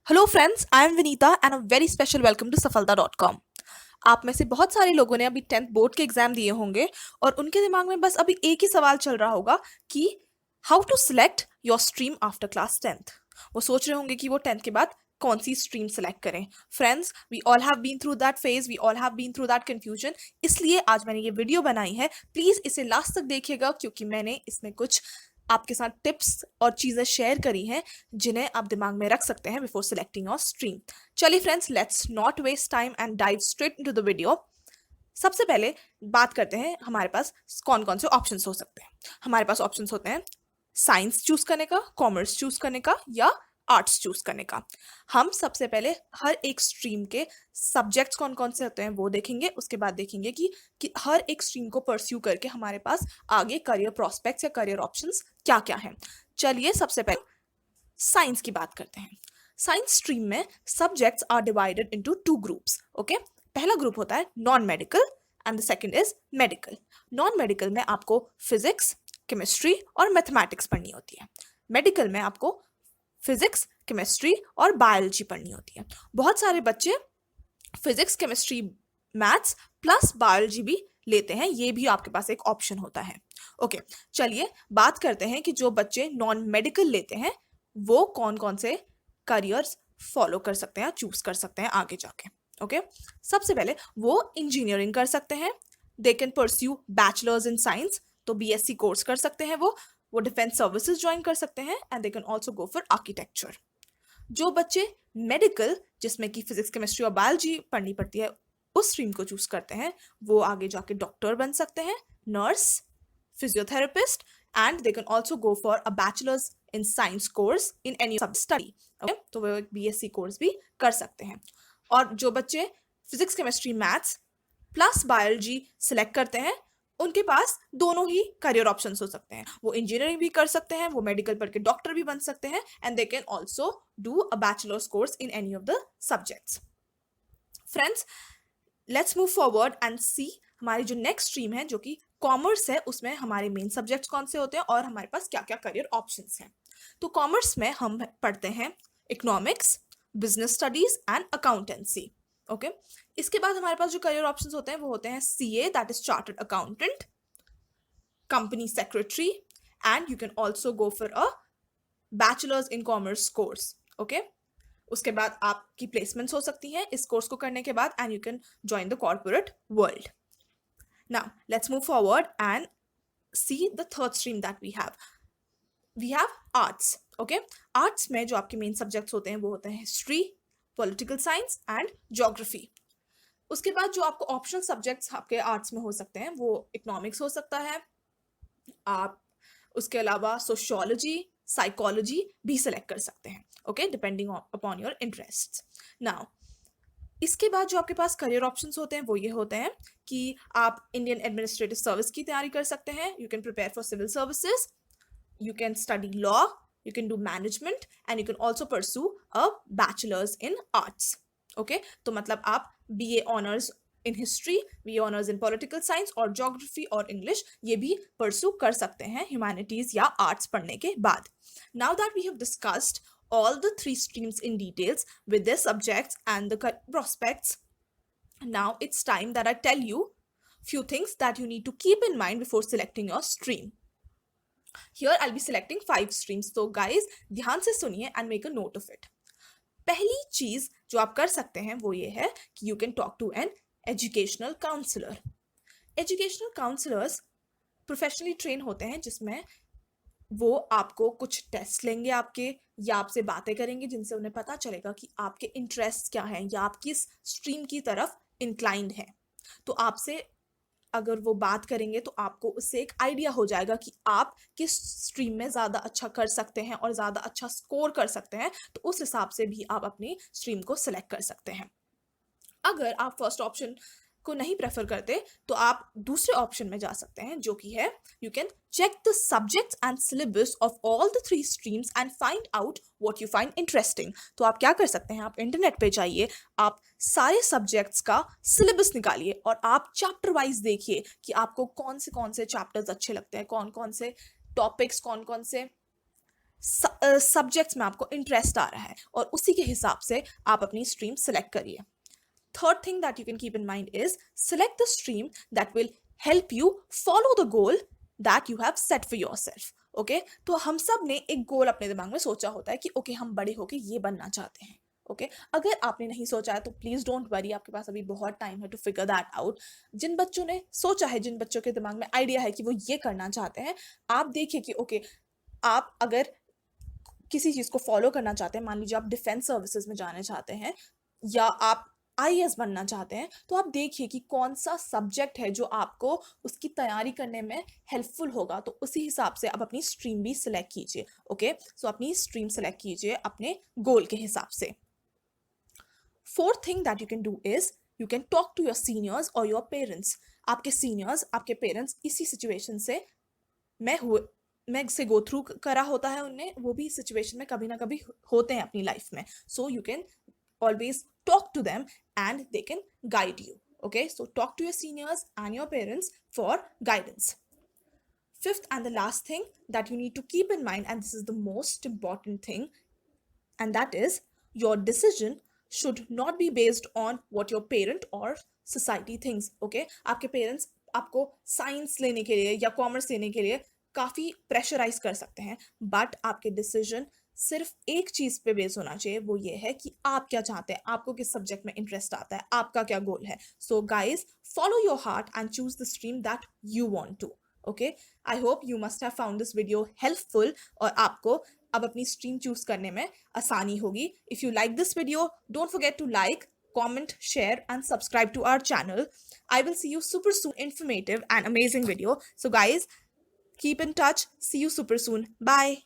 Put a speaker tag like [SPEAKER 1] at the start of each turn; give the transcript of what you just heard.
[SPEAKER 1] Hello friends, I am Vinita and a very special welcome to सफलता.com। आप में से बहुत सारे लोगों ने अभी 10th बोर्ड के एग्जाम दिए होंगे और उनके दिमाग में बस अभी एक ही सवाल चल रहा होगा कि how to select your stream after class 10th। वो सोच रहे होंगे कि वो 10th के बाद कौन सी स्ट्रीम सेलेक्ट करें। Friends, we all have been through that phase, we all have been through that confusion. इसलिए आज मैंने ये वीडियो बनाई है। प्लीज इसे लास्ट तक देखिएगा क्योंकि मैंने इसमें कुछ आपके साथ टिप्स और चीजें शेयर करी हैं जिन्हें आप दिमाग में रख सकते हैं बिफोर सिलेक्टिंग योर स्ट्रीम। चलिए friends, let's not waste time and dive straight into the video. सबसे पहले बात करते हैं हमारे पास कौन कौन से ऑप्शंस हो सकते हैं। हमारे पास ऑप्शंस होते हैं साइंस चूज करने का, कॉमर्स चूज करने का या आर्ट्स चूज करने का। हम सबसे पहले हर एक स्ट्रीम के सब्जेक्ट्स कौन कौन से होते हैं वो देखेंगे। उसके बाद देखेंगे कि हर एक स्ट्रीम को परस्यू करके हमारे पास आगे करियर प्रोस्पेक्ट्स या करियर ऑप्शंस क्या क्या हैं। चलिए सबसे पहले साइंस की बात करते हैं। साइंस स्ट्रीम में subjects are divided into two groups. Okay, पहला ग्रुप होता है non medical and the second is medical. Non medical में आपको फिजिक्स, केमिस्ट्री और मैथमेटिक्स पढ़नी होती है। मेडिकल में आपको फिजिक्स, केमिस्ट्री और बायोलॉजी पढ़नी होती है। बहुत सारे बच्चे physics, chemistry, maths plus biology भी लेते हैं, ये भी आपके पास एक ऑप्शन होता है। ओके, चलिए बात करते हैं कि जो बच्चे नॉन मेडिकल लेते हैं वो कौन कौन से करियर्स फॉलो कर सकते हैं, चूज कर सकते हैं आगे जाके। ओके, सबसे पहले वो इंजीनियरिंग कर सकते हैं। They can pursue bachelors in science, तो बीएससी कोर्स कर सकते हैं वो डिफेंस सर्विसेज ज्वाइन कर सकते हैं and they can also go for architecture. जो बच्चे मेडिकल जिसमें कि फिजिक्स, केमिस्ट्री और बायोलॉजी पढ़नी पड़ती है उस स्ट्रीम को चूज करते हैं वो आगे जाके डॉक्टर बन सकते हैं, nurse, physiotherapist and they can also go for a bachelors in science course in any सब स्टडी। तो वो एक बीएससी कोर्स भी कर सकते हैं। और जो बच्चे physics, chemistry, maths plus biology select करते हैं उनके पास दोनों ही करियर ऑप्शंस हो सकते हैं। वो इंजीनियरिंग भी कर सकते हैं, वो मेडिकल पढ़ के डॉक्टर भी बन सकते हैं and they can also do a bachelor's course in any of the subjects. Friends, let's move forward and see हमारी जो नेक्स्ट स्ट्रीम है जो कि कॉमर्स है, उसमें हमारे मेन सब्जेक्ट्स कौन से होते हैं और हमारे पास क्या क्या करियर ऑप्शंस हैं। तो कॉमर्स में हम पढ़ते हैं economics, business studies and accountancy. Okay, इसके बाद हमारे पास जो करियर ऑप्शंस होते हैं वो होते हैं CA, that is chartered accountant, company secretary and you can also go for a bachelors in commerce course. Okay, उसके बाद आपकी प्लेसमेंट्स हो सकती हैं इस कोर्स को करने के बाद and you can join the corporate world. Now let's move forward and see the third stream that we have arts. Okay, arts में जो आपके मेन सब्जेक्ट्स होते हैं वो होते हैं history, political science and geography. उसके बाद जो आपको ऑप्शनल सब्जेक्ट्स आपके आर्ट्स में हो सकते हैं वो इकोनॉमिक्स हो सकता है, आप उसके अलावा सोशियोलॉजी, साइकोलॉजी भी सिलेक्ट कर सकते हैं। Okay, depending upon your interest. Now इसके बाद जो आपके पास करियर ऑप्शंस होते हैं वो ये होते हैं कि आप इंडियन एडमिनिस्ट्रेटिव सर्विस की तैयारी कर सकते हैं, you can prepare for civil services, you can study law, you can do management and you can also pursue a bachelor's in arts. Okay, तो मतलब आप BA honors in history, BA honors in political science और geography और English ये भी pursue कर सकते हैं humanities या arts पढ़ने के बाद। Now that we have discussed all the three streams in details with their subjects and the prospects, now it's time that I tell you few things that you need to keep in mind before selecting your stream. Here I'll be selecting 5 streams. So guys, ध्यान से सुनिए and make a note of it. पहली चीज जो आप कर सकते हैं वो ये है कि you can talk to an educational counselor. Educational counselors professionally train होते हैं जिसमें वो आपको कुछ टेस्ट लेंगे आपके या आपसे बातें करेंगे जिनसे उन्हें पता चलेगा कि आपके इंटरेस्ट क्या हैं या आप किस स्ट्रीम की तरफ इंक्लाइंड हैं। तो आपसे अगर वो बात करेंगे तो आपको उससे एक आइडिया हो जाएगा कि आप किस स्ट्रीम में ज़्यादा अच्छा कर सकते हैं और ज़्यादा अच्छा स्कोर कर सकते हैं, तो उस हिसाब से भी आप अपनी स्ट्रीम को सिलेक्ट कर सकते हैं। अगर आप फर्स्ट ऑप्शन को नहीं प्रेफर करते तो आप दूसरे ऑप्शन में जा सकते हैं जो कि है you can check the subjects and syllabus of all the 3 streams and find out what you find interesting. तो आप क्या कर सकते हैं, आप इंटरनेट पे जाइए, आप सारे सब्जेक्ट्स का सिलेबस निकालिए और आप चैप्टर वाइज देखिए कि आपको कौन से चैप्टर्स अच्छे लगते हैं, कौन कौन से टॉपिक्स, कौन कौन से सब्जेक्ट्स में आपको इंटरेस्ट आ रहा है, और उसी के हिसाब से आप अपनी स्ट्रीम सेलेक्ट करिए. Third thing that you can keep in mind is select the stream that will help you follow the goal that you have set for yourself. Okay? तो हम सब ने एक गोल अपने दिमाग में सोचा होता है कि ओके हम बड़े होके ये बनना चाहते हैं. ओके, अगर आपने नहीं सोचा है तो प्लीज डोंट वरी, आपके पास अभी बहुत टाइम है टू फिगर दैट आउट. जिन बच्चों ने सोचा है, जिन बच्चों के दिमाग में आइडिया है कि वो ये करना चाहते हैं, आप देखिए कि ओके आप अगर किसी चीज को फॉलो करना चाहते हैं, मान लीजिए आप डिफेंस सर्विसेज में जाना चाहते हैं या आप आईएएस बनना चाहते हैं, तो आप देखिए कि कौन सा सब्जेक्ट है जो आपको उसकी तैयारी करने में हेल्पफुल होगा, तो उसी हिसाब से आप अपनी स्ट्रीम भी सिलेक्ट कीजिए. ओके, सो अपनी स्ट्रीम सिलेक्ट कीजिए अपने गोल के हिसाब से. Fourth thing that you can do is you can talk to your seniors और योर पेरेंट्स. आपके सीनियर्स, आपके पेरेंट्स इसी सिचुएशन से मैं से गो थ्रू करा होता है उनने, वो भी सिचुएशन में कभी ना कभी होते हैं अपनी लाइफ में. So you can always talk to them and they can guide you. Okay, so talk to your seniors and your parents for guidance. Fifth and the last thing that you need to keep in mind, and this is the most important thing, and that is your decision should not be based on what your parent or society thinks. Okay, आपके parents आपको science लेने के लिए या commerce लेने के लिए काफ़ी प्रेशराइज कर सकते हैं, बट आपके डिसीजन सिर्फ एक चीज पे बेस होना चाहिए, वो ये है कि आप क्या चाहते हैं, आपको किस सब्जेक्ट में इंटरेस्ट आता है, आपका क्या गोल है. So guys, follow your heart and choose the stream that you want to. Okay, I hope you must have found this video helpful और आपको अब अपनी स्ट्रीम चूज करने में आसानी होगी. If you like this video, don't forget to like, comment, share and subscribe to our channel. I will see you super soon, informative and amazing video. So guys, keep in touch. See you super soon. Bye.